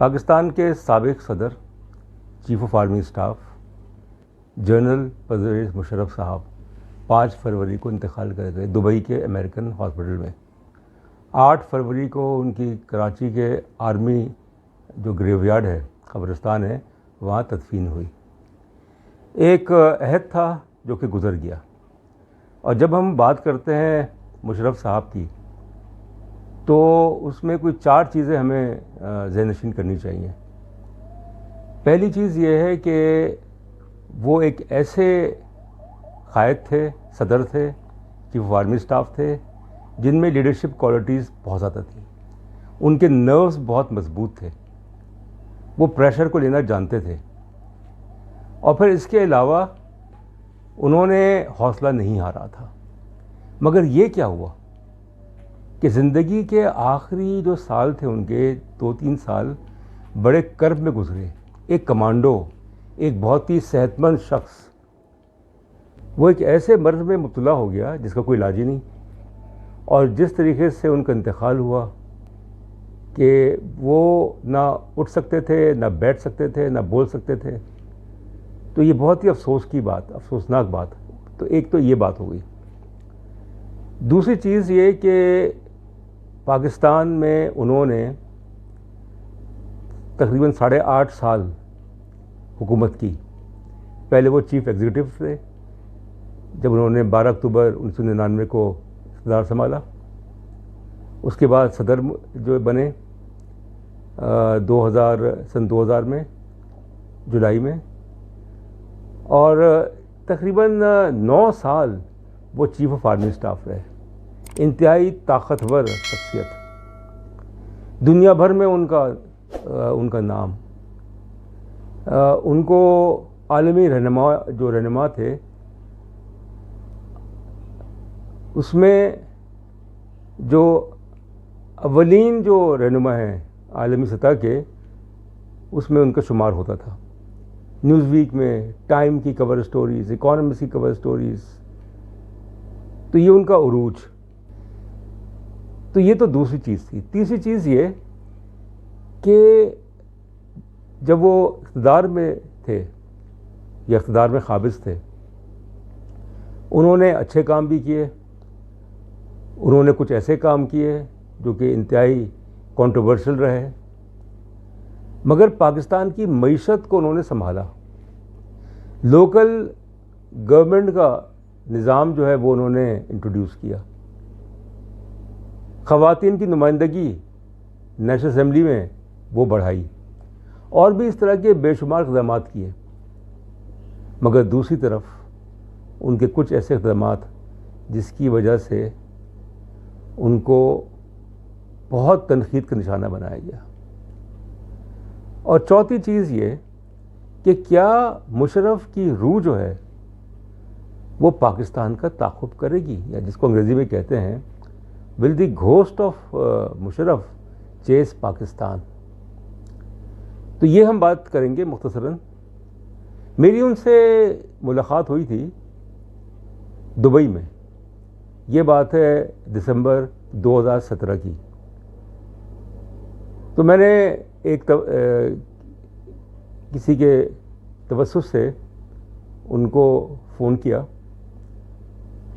پاکستان کے سابق صدر chief of army staff general Pervez Musharraf صاحب 5 فروری کو انتقال کر گئے دبئی کے امریکن ہاسپٹل میں۔ 8 فروری کو ان کی کراچی کے آرمی جو گریو یارڈ ہے، قبرستان ہے، وہاں تدفین ہوئی۔ ایک عہد تھا جو کہ گزر گیا، اور جب ہم بات کرتے ہیں مشرف صاحب کی تو اس میں کوئی 4 چیزیں ہمیں ذہن نشین کرنی چاہیے۔ پہلی چیز یہ ہے کہ وہ ایک ایسے قائد تھے، صدر تھے، چیف آف آرمی اسٹاف تھے، جن میں لیڈرشپ کوالٹیز بہت زیادہ تھیں۔ ان کے نروز بہت مضبوط تھے، وہ پریشر کو لینا جانتے تھے، اور پھر اس کے علاوہ انہوں نے حوصلہ نہیں ہارا تھا۔ مگر یہ کیا ہوا کہ زندگی کے آخری جو سال تھے ان کے 2-3 سال بڑے کرب میں گزرے۔ ایک کمانڈو، ایک بہت ہی صحت مند شخص، وہ ایک ایسے مرض میں مبتلا ہو گیا جس کا کوئی علاج ہی نہیں، اور جس طریقے سے ان کا انتقال ہوا کہ وہ نہ اٹھ سکتے تھے، نہ بیٹھ سکتے تھے، نہ بول سکتے تھے، تو یہ بہت ہی افسوسناک بات۔ تو ایک تو یہ بات ہو گئی۔ دوسری چیز یہ کہ پاکستان میں انہوں نے تقریباً 8.5 سال حکومت کی۔ پہلے وہ چیف ایگزیکٹو تھے جب انہوں نے 12 اکتوبر 1999 کو اقتدار سنبھالا۔ اس کے بعد صدر جو بنے سن 2000 میں جولائی میں، اور تقریباً 9 سال وہ چیف آف آرمی اسٹاف رہے۔ انتہائی طاقتور شخصیت، دنیا بھر میں ان کا نام، ان کو عالمی رہنما تھے۔ اس میں جو اولین جو رہنما ہیں عالمی سطح کے، اس میں ان کا شمار ہوتا تھا۔ نیوز ویک میں، ٹائم کی کور سٹوریز، اکانومسٹ کی کور سٹوریز، تو یہ ان کا عروج۔ تو یہ تو دوسری چیز تھی۔ تیسری چیز یہ کہ جب وہ اقتدار میں تھے یا اقتدار میں قابض تھے، انہوں نے اچھے کام بھی کیے، انہوں نے کچھ ایسے کام کیے جو کہ انتہائی کنٹروورشل رہے، مگر پاکستان کی معیشت کو انہوں نے سنبھالا۔ لوکل گورنمنٹ کا نظام جو ہے وہ انہوں نے انٹروڈیوس کیا۔ خواتین کی نمائندگی نیشنل اسمبلی میں وہ بڑھائی، اور بھی اس طرح کے بے شمار اقدامات کیے۔ مگر دوسری طرف ان کے کچھ ایسے اقدامات جس کی وجہ سے ان کو بہت تنقید کا نشانہ بنایا گیا۔ اور چوتھی چیز یہ کہ کیا مشرف کی روح جو ہے وہ پاکستان کا تعاقب کرے گی، یا جس کو انگریزی میں کہتے ہیں ول دی گھوسٹ آف مشرف چیز پاکستان۔ تو یہ ہم بات کریں گے مختصراً۔ میری ان سے ملاقات ہوئی تھی دبئی میں، یہ بات ہے دسمبر 2017 کی۔ تو میں نے کسی کے توسط سے ان کو فون کیا،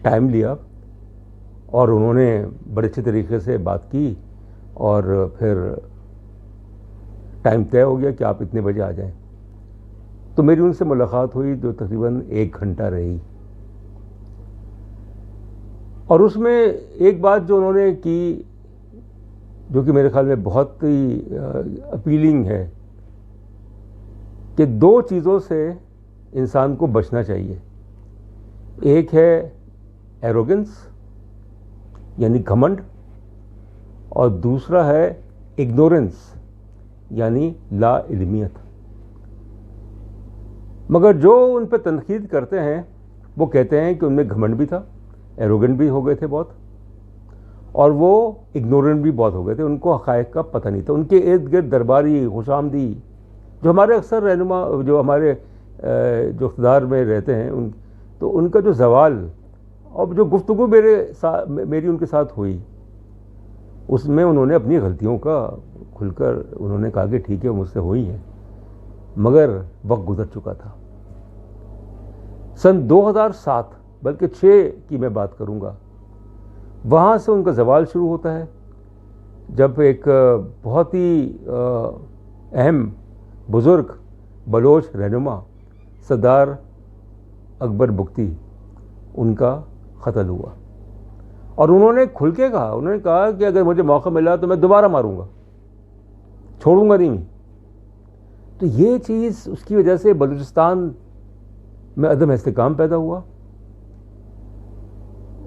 ٹائم لیا، اور انہوں نے بڑے اچھے طریقے سے بات کی، اور پھر ٹائم طے ہو گیا کہ آپ اتنے بجے آ جائیں۔ تو میری ان سے ملاقات ہوئی جو تقریباً 1 گھنٹہ رہی، اور اس میں ایک بات جو انہوں نے کی جو کہ میرے خیال میں بہت ہی اپیلنگ ہے، کہ 2 چیزوں سے انسان کو بچنا چاہیے۔ ایک ہے ایروگنس یعنی گھمنڈ، اور دوسرا ہے اگنورنس یعنی لا علمیت۔ مگر جو ان پہ تنقید کرتے ہیں وہ کہتے ہیں کہ ان میں گھمنڈ بھی تھا، ایروگنٹ بھی ہو گئے تھے بہت، اور وہ اگنورنٹ بھی بہت ہو گئے تھے۔ ان کو حقائق کا پتہ نہیں تھا۔ ان کے ارد گرد درباری، خوش آمدی، جو ہمارے اکثر رہنما، جو ہمارے جو اقتدار میں رہتے ہیں، تو ان کا جو زوال، اور جو گفتگو میری ان کے ساتھ ہوئی، اس میں انہوں نے اپنی غلطیوں کا کھل کر انہوں نے کہا کہ ٹھیک ہے مجھ سے ہوئی ہیں، مگر وقت گزر چکا تھا۔ سن 2007 بلکہ 6 کی میں بات کروں گا، وہاں سے ان کا زوال شروع ہوتا ہے، جب ایک بہت ہی اہم بزرگ بلوچ رہنما سردار اکبر بگٹی ان کا قتل ہوا، اور انہوں نے کھل کے کہا، انہوں نے کہا کہ اگر مجھے موقع ملا تو میں دوبارہ ماروں گا، چھوڑوں گا نہیں۔ تو یہ چیز اس کی وجہ سے بلوچستان میں عدم استحکام پیدا ہوا،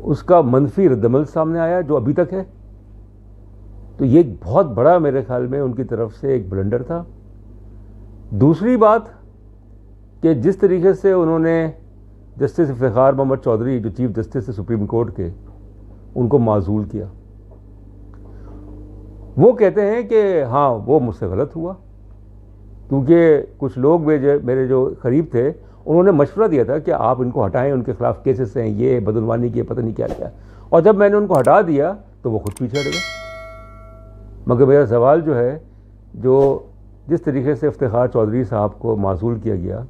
اس کا منفی رد عمل سامنے آیا جو ابھی تک ہے۔ تو یہ ایک بہت بڑا میرے خیال میں ان کی طرف سے ایک بلنڈر تھا۔ دوسری بات کہ جس طریقے سے انہوں نے جسٹس افتخار محمد چودھری جو چیف جسٹس ہے سپریم کورٹ کے، ان کو معزول کیا۔ وہ کہتے ہیں کہ ہاں وہ مجھ سے غلط ہوا، کیونکہ کچھ لوگ میرے جو قریب تھے انہوں نے مشورہ دیا تھا کہ آپ ان کو ہٹائیں، ان کے خلاف کیسز ہیں، یہ بدعنوانی کی پتہ نہیں کیا کیا، اور جب میں نے ان کو ہٹا دیا تو وہ خود پیچھے ہٹ گئے۔ مگر میرا سوال جو ہے، جو جس طریقے سے افتخار چودھری صاحب کو معزول کیا گیا،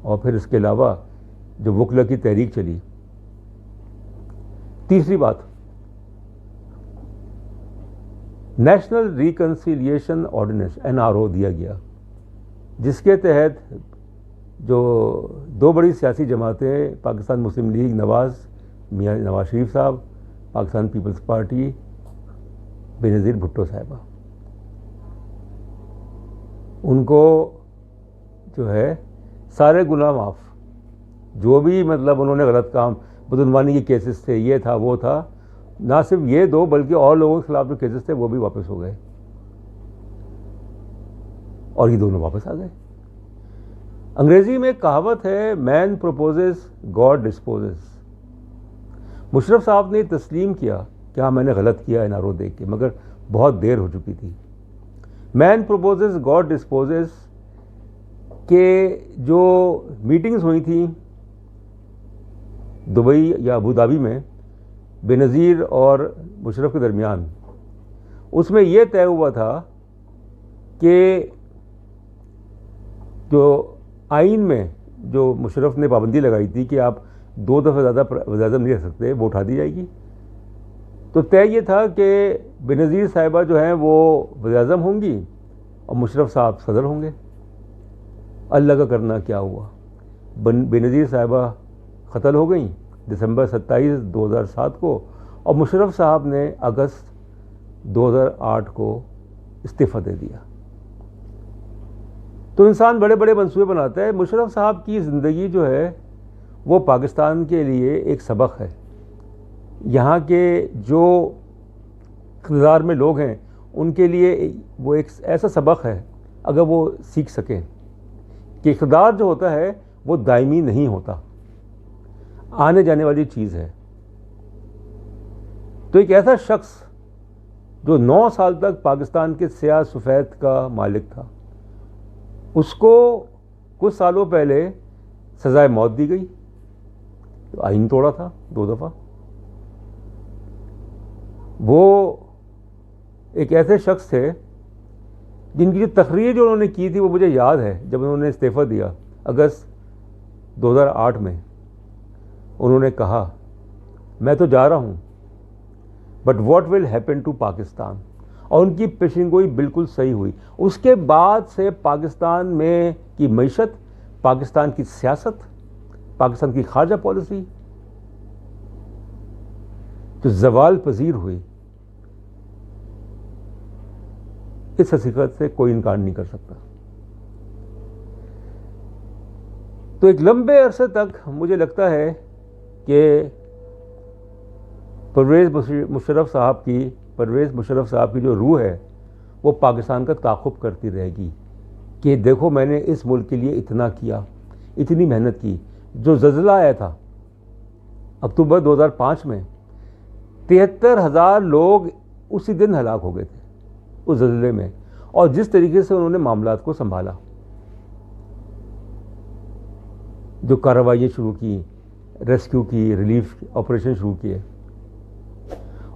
اور پھر اس کے علاوہ جو وکلا کی تحریک چلی۔ تیسری بات، نیشنل ریکنسیلیشن آرڈیننس NRO دیا گیا، جس کے تحت جو 2 بڑی سیاسی جماعتیں، پاکستان مسلم لیگ میاں نواز شریف صاحب، پاکستان پیپلز پارٹی بے نظیر بھٹو صاحبہ، ان کو جو ہے سارے گناہ معاف، جو بھی مطلب انہوں نے غلط کام، بدعنوانی کے کیسز تھے، یہ تھا وہ تھا، نہ صرف یہ 2 بلکہ اور لوگوں کے خلاف جو کیسز تھے وہ بھی واپس ہو گئے، اور یہ دونوں واپس آ گئے۔ انگریزی میں ایک کہاوت ہے، مین پروپوزز گاڈ ڈسپوزز۔ مشرف صاحب نے تسلیم کیا کہ ہاں میں نے غلط کیا NRO دیکھ کے، مگر بہت دیر ہو چکی تھی۔ مین پروپوزز گاڈ ڈسپوزز کہ جو میٹنگز ہوئی تھیں دبئی یا ابوظہبی میں بے نظیر اور مشرف کے درمیان، اس میں یہ طے ہوا تھا کہ جو آئین میں جو مشرف نے پابندی لگائی تھی کہ آپ 2 دفعہ زیادہ وزیر اعظم نہیں رہ سکتے، وہ اٹھا دی جائے گی۔ تو طے یہ تھا کہ بے نظیر صاحبہ جو ہیں وہ وزیر اعظم ہوں گی اور مشرف صاحب صدر ہوں گے۔ اللہ کا کرنا کیا ہوا، بے نظیر صاحبہ قتل ہو گئیں دسمبر 27 2007 کو، اور مشرف صاحب نے اگست 2008 کو استعفیٰ دے دیا۔ تو انسان بڑے بڑے منصوبے بناتا ہے۔ مشرف صاحب کی زندگی جو ہے وہ پاکستان کے لیے ایک سبق ہے۔ یہاں کے جو اقتدار میں لوگ ہیں ان کے لیے وہ ایک ایسا سبق ہے، اگر وہ سیکھ سکیں کہ اقتدار جو ہوتا ہے وہ دائمی نہیں ہوتا، آنے جانے والی چیز ہے۔ تو ایک ایسا شخص جو 9 سال تک پاکستان کے سیاہ سفید کا مالک تھا، اس کو کچھ سالوں پہلے سزائے موت دی گئی، تو آئین توڑا تھا 2 دفعہ۔ وہ ایک ایسے شخص تھے جن کی جو تقریر جو انہوں نے کی تھی وہ مجھے یاد ہے، جب انہوں نے استعفیٰ دیا اگست 2008 میں، انہوں نے کہا میں تو جا رہا ہوں but what will happen to Pakistan, اور ان کی پیشن گوئی بالکل صحیح ہوئی۔ اس کے بعد سے پاکستان میں کی معیشت، پاکستان کی سیاست، پاکستان کی خارجہ پالیسی جو زوال پذیر ہوئی، اس حقیقت سے کوئی انکار نہیں کر سکتا۔ تو ایک لمبے عرصے تک مجھے لگتا ہے کہ پرویز مشرف صاحب کی جو روح ہے وہ پاکستان کا تعاقب کرتی رہے گی کہ دیکھو میں نے اس ملک کے لیے اتنا کیا، اتنی محنت کی۔ جو زلزلہ آیا تھا اکتوبر 2005 میں، 73,000 لوگ اسی دن ہلاک ہو گئے تھے اس زلزلے میں، اور جس طریقے سے انہوں نے معاملات کو سنبھالا، جو کارروائیاں شروع کی، ریسکیو کی، ریلیف آپریشن شروع کیے،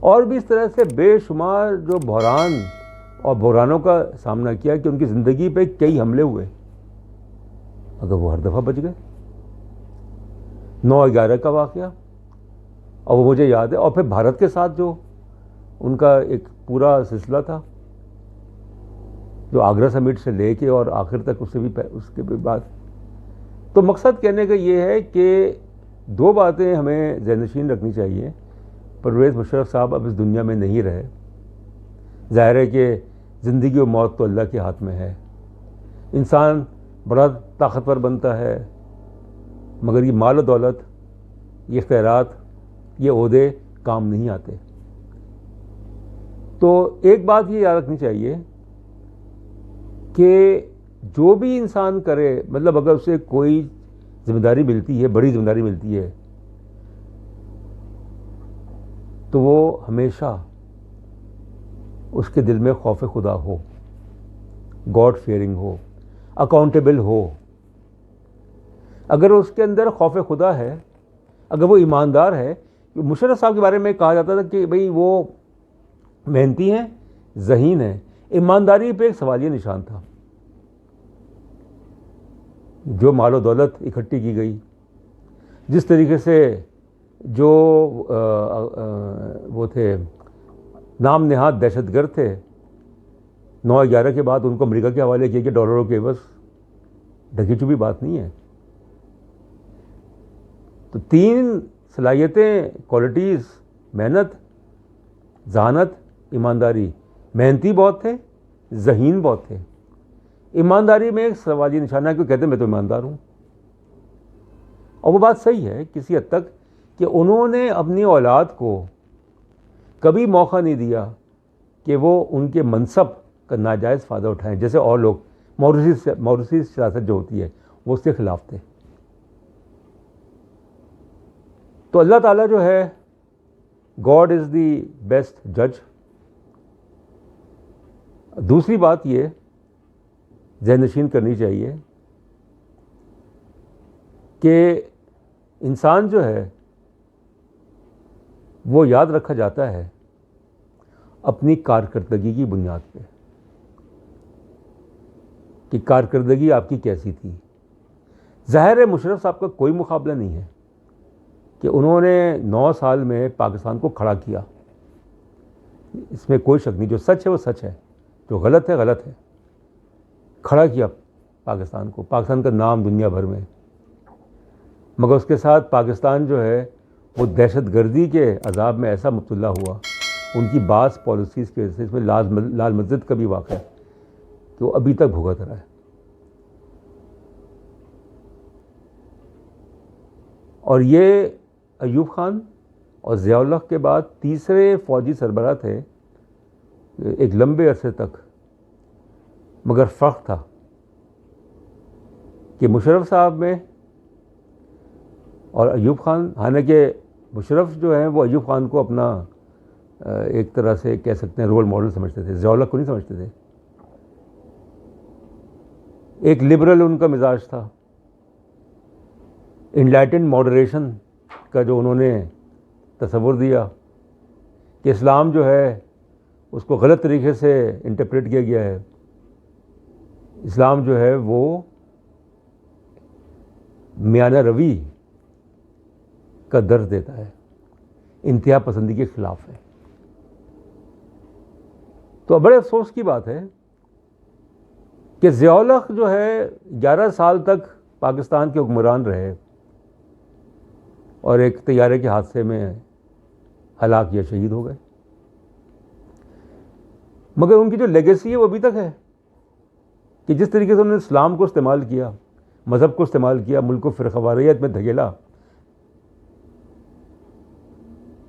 اور بھی اس طرح سے بے شمار جو بحران اور بحرانوں کا سامنا کیا کہ ان کی زندگی پہ کئی حملے ہوئے، اگر وہ ہر دفعہ بچ گئے۔ 9/11 کا واقعہ، اور وہ مجھے یاد ہے، اور پھر بھارت کے ساتھ جو ان کا ایک پورا سلسلہ تھا، جو آگرہ سمٹ سے لے کے اور آخر تک اس کے بھی بعد۔ تو مقصد کہنے کا یہ ہے کہ دو باتیں ہمیں ذہن نشین رکھنی چاہیے۔ پرویز مشرف صاحب اب اس دنیا میں نہیں رہے، ظاہر ہے کہ زندگی و موت تو اللہ کے ہاتھ میں ہے، انسان بڑا طاقتور بنتا ہے مگر یہ مال و دولت، یہ اختیارات، یہ عہدے کام نہیں آتے۔ تو ایک بات یہ یاد رکھنی چاہیے کہ جو بھی انسان کرے، مطلب اگر اسے کوئی ذمہ داری ملتی ہے، بڑی ذمہ داری ملتی ہے، تو وہ ہمیشہ اس کے دل میں خوف خدا ہو، گاڈ فیئرنگ ہو، اکاؤنٹیبل ہو۔ اگر اس کے اندر خوف خدا ہے، اگر وہ ایماندار ہے، مشرف صاحب کے بارے میں کہا جاتا تھا کہ بھئی وہ محنتی ہیں، ذہین ہیں، ایمانداری پہ ایک سوالیہ نشان تھا۔ جو مال و دولت اکٹھی کی گئی، جس طریقے سے جو وہ تھے نام نہاد دہشت گرد تھے، 9/11 کے بعد ان کو امریکہ کے حوالے کیا کہ ڈالروں کے عوض، ڈھکی چھپی بات نہیں ہے۔ تو 3 صلاحیتیں، کوالٹیز، محنت، ذہانت، ایمانداری۔ محنتی بہت تھے، ذہین بہت تھے۔ ایمانداری میں ایک سوالی نشانہ ہے کہ کہتے ہیں میں تو ایماندار ہوں، اور وہ بات صحیح ہے کسی حد تک کہ انہوں نے اپنی اولاد کو کبھی موقع نہیں دیا کہ وہ ان کے منصب کا ناجائز فائدہ اٹھائیں، جیسے اور لوگ موروثی سیاست جو ہوتی ہے وہ اس کے خلاف تھے۔ تو اللہ تعالیٰ جو ہے، گاڈ از دی بیسٹ جج۔ دوسری بات یہ ذہن نشین کرنی چاہیے کہ انسان جو ہے وہ یاد رکھا جاتا ہے اپنی کارکردگی کی بنیاد پہ، کہ کارکردگی آپ کی کیسی تھی۔ ظاہر ہے مشرف صاحب کا کوئی مقابلہ نہیں ہے کہ انہوں نے 9 سال میں پاکستان کو کھڑا کیا، اس میں کوئی شک نہیں۔ جو سچ ہے وہ سچ ہے، جو غلط ہے غلط ہے۔ کھڑا کیا پاکستان کو، پاکستان کا نام دنیا بھر میں، مگر اس کے ساتھ پاکستان جو ہے وہ دہشت گردی کے عذاب میں ایسا مبتلا ہوا، ان کی بعض پالیسیز کی وجہ سے۔ اس میں لال مسجد کا بھی واقعہ ہے کہ وہ ابھی تک بھگت رہا ہے۔ اور یہ ایوب خان اور ضیاء الحق کے بعد تیسرے فوجی سربراہ تھے ایک لمبے عرصے تک، مگر فرق تھا کہ مشرف صاحب میں اور ایوب خان، حالانکہ مشرف جو ہیں وہ ایوب خان کو اپنا ایک طرح سے کہہ سکتے ہیں رول ماڈل سمجھتے تھے، ضیاء الحق کو نہیں سمجھتے تھے۔ ایک لبرل ان کا مزاج تھا، انلائٹنڈ ماڈریشن کا جو انہوں نے تصور دیا کہ اسلام جو ہے اس کو غلط طریقے سے انٹرپریٹ کیا گیا ہے۔ اسلام جو ہے وہ میانہ روی کا درس دیتا ہے، انتہا پسندی کے خلاف ہے۔ تو بڑے افسوس کی بات ہے کہ ضیاء الحق جو ہے 11 سال تک پاکستان کے حکمران رہے اور ایک طیارے کے حادثے میں ہلاک یا شہید ہو گئے، مگر ان کی جو لیگیسی ہے وہ ابھی تک ہے کہ جس طریقے سے انہوں نے اسلام کو استعمال کیا، مذہب کو استعمال کیا، ملک کو فرقہ واریت میں دھکیلا،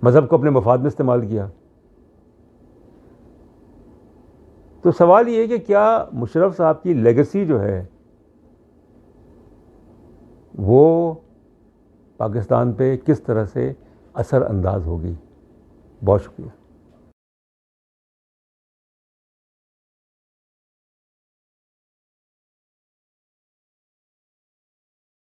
مذہب کو اپنے مفاد میں استعمال کیا۔ تو سوال یہ ہے کہ کیا مشرف صاحب کی لیگیسی جو ہے وہ پاکستان پہ کس طرح سے اثر انداز ہوگی؟ بہت شکریہ۔